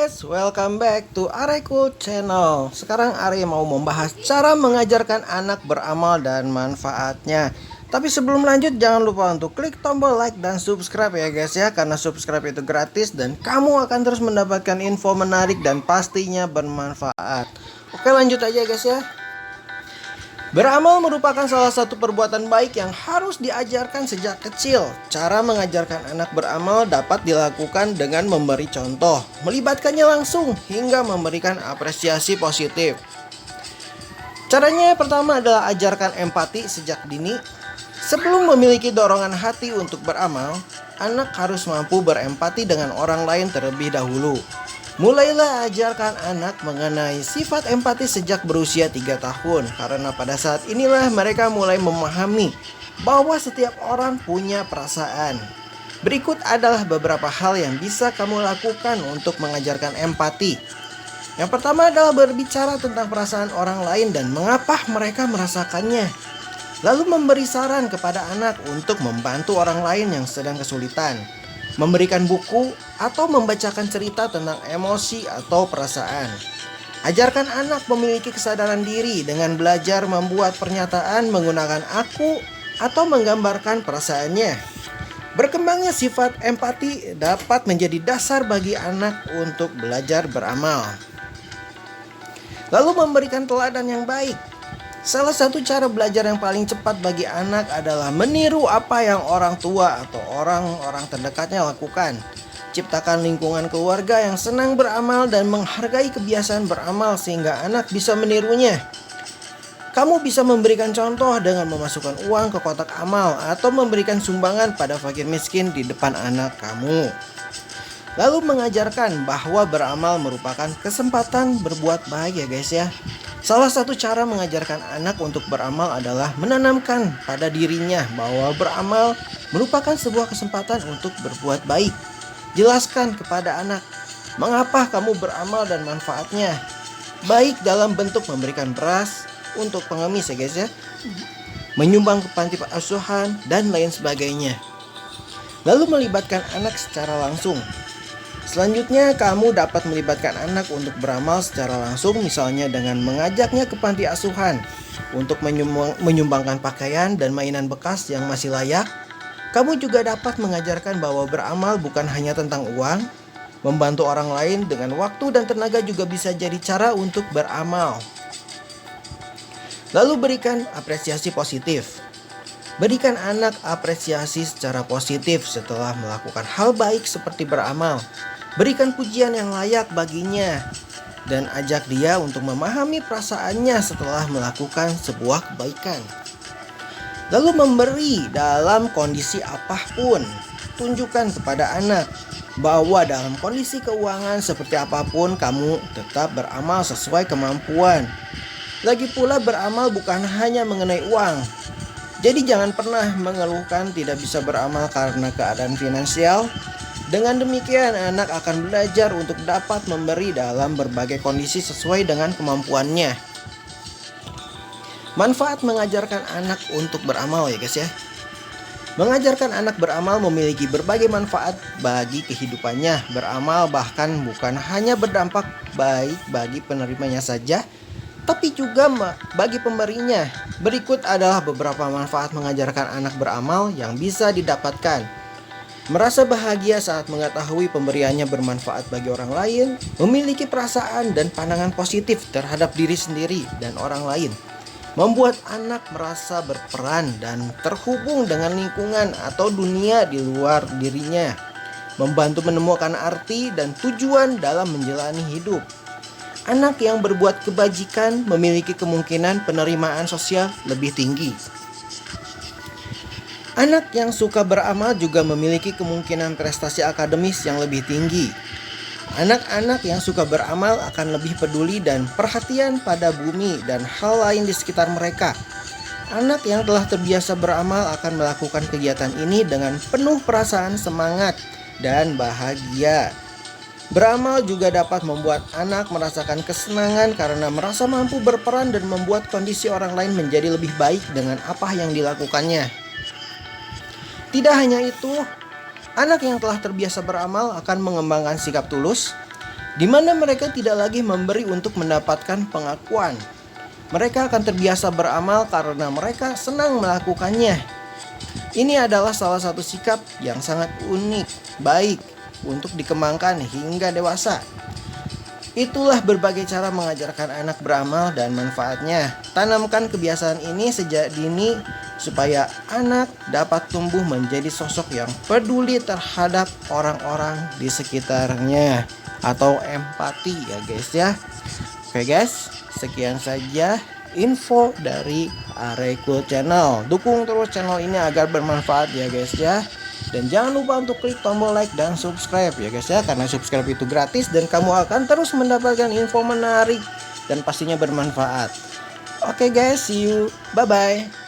guys, welcome back to Areku Channel. Sekarang Are mau membahas cara mengajarkan anak beramal dan manfaatnya. Tapi sebelum lanjut, jangan lupa untuk klik tombol like dan subscribe ya guys ya. Karena subscribe itu gratis dan kamu akan terus mendapatkan info menarik dan pastinya bermanfaat. Oke, lanjut aja guys ya. Beramal merupakan salah satu perbuatan baik yang harus diajarkan sejak kecil. Cara mengajarkan anak beramal dapat dilakukan dengan memberi contoh, melibatkannya langsung, hingga memberikan apresiasi positif. Caranya pertama adalah ajarkan empati sejak dini. Sebelum memiliki dorongan hati untuk beramal, anak harus mampu berempati dengan orang lain terlebih dahulu. Mulailah ajarkan anak mengenai sifat empati sejak berusia 3 tahun, karena pada saat inilah mereka mulai memahami bahwa setiap orang punya perasaan. Berikut adalah beberapa hal yang bisa kamu lakukan untuk mengajarkan empati. Yang pertama adalah berbicara tentang perasaan orang lain dan mengapa mereka merasakannya. Lalu memberi saran kepada anak untuk membantu orang lain yang sedang kesulitan. Memberikan buku atau membacakan cerita tentang emosi atau perasaan. Ajarkan anak memiliki kesadaran diri dengan belajar membuat pernyataan menggunakan aku atau menggambarkan perasaannya. Berkembangnya sifat empati dapat menjadi dasar bagi anak untuk belajar beramal. Lalu memberikan teladan yang baik. Salah satu cara belajar yang paling cepat bagi anak adalah meniru apa yang orang tua atau orang-orang terdekatnya lakukan. Ciptakan lingkungan keluarga yang senang beramal dan menghargai kebiasaan beramal sehingga anak bisa menirunya. Kamu bisa memberikan contoh dengan memasukkan uang ke kotak amal atau memberikan sumbangan pada fakir miskin di depan anak kamu. Lalu mengajarkan bahwa beramal merupakan kesempatan berbuat baik ya guys ya. Salah satu cara mengajarkan anak untuk beramal adalah menanamkan pada dirinya bahwa beramal merupakan sebuah kesempatan untuk berbuat baik. Jelaskan kepada anak mengapa kamu beramal dan manfaatnya. Baik dalam bentuk memberikan beras untuk pengemis ya guys ya, menyumbang ke panti asuhan dan lain sebagainya. Lalu melibatkan anak secara langsung. Selanjutnya, kamu dapat melibatkan anak untuk beramal secara langsung, misalnya dengan mengajaknya ke panti asuhan untuk menyumbangkan pakaian dan mainan bekas yang masih layak. Kamu juga dapat mengajarkan bahwa beramal bukan hanya tentang uang. Membantu orang lain dengan waktu dan tenaga juga bisa jadi cara untuk beramal. Lalu berikan apresiasi positif. Berikan anak apresiasi secara positif setelah melakukan hal baik seperti beramal. Berikan pujian yang layak baginya dan ajak dia untuk memahami perasaannya setelah melakukan sebuah kebaikan. Lalu memberi dalam kondisi apapun. Tunjukkan kepada anak bahwa dalam kondisi keuangan seperti apapun kamu tetap beramal sesuai kemampuan. Lagi pula beramal bukan hanya mengenai uang. Jadi jangan pernah mengeluhkan tidak bisa beramal karena keadaan finansial. Dengan demikian anak akan belajar untuk dapat memberi dalam berbagai kondisi sesuai dengan kemampuannya. Manfaat mengajarkan anak untuk beramal ya guys ya. Mengajarkan anak beramal memiliki berbagai manfaat bagi kehidupannya. Beramal bahkan bukan hanya berdampak baik bagi penerimanya saja, tapi juga bagi pemberinya. Berikut adalah beberapa manfaat mengajarkan anak beramal yang bisa didapatkan. Merasa bahagia saat mengetahui pemberiannya bermanfaat bagi orang lain, memiliki perasaan dan pandangan positif terhadap diri sendiri dan orang lain, membuat anak merasa berperan dan terhubung dengan lingkungan atau dunia di luar dirinya, membantu menemukan arti dan tujuan dalam menjalani hidup. Anak yang berbuat kebajikan memiliki kemungkinan penerimaan sosial lebih tinggi. Anak yang suka beramal juga memiliki kemungkinan prestasi akademis yang lebih tinggi. Anak-anak yang suka beramal akan lebih peduli dan perhatian pada bumi dan hal lain di sekitar mereka. Anak yang telah terbiasa beramal akan melakukan kegiatan ini dengan penuh perasaan semangat dan bahagia. Beramal juga dapat membuat anak merasakan kesenangan karena merasa mampu berperan dan membuat kondisi orang lain menjadi lebih baik dengan apa yang dilakukannya. Tidak hanya itu, anak yang telah terbiasa beramal akan mengembangkan sikap tulus, di mana mereka tidak lagi memberi untuk mendapatkan pengakuan. Mereka akan terbiasa beramal karena mereka senang melakukannya. Ini adalah salah satu sikap yang sangat unik, baik untuk dikembangkan hingga dewasa. Itulah berbagai cara mengajarkan anak beramal dan manfaatnya. Tanamkan kebiasaan ini sejak dini supaya anak dapat tumbuh menjadi sosok yang peduli terhadap orang-orang di sekitarnya atau empati ya guys ya. Oke guys, sekian saja info dari Arecool Channel. Dukung terus channel ini agar bermanfaat ya guys ya. Dan jangan lupa untuk klik tombol like dan subscribe ya guys ya, karena subscribe itu gratis dan kamu akan terus mendapatkan info menarik dan pastinya bermanfaat. Oke guys, see you. Bye bye.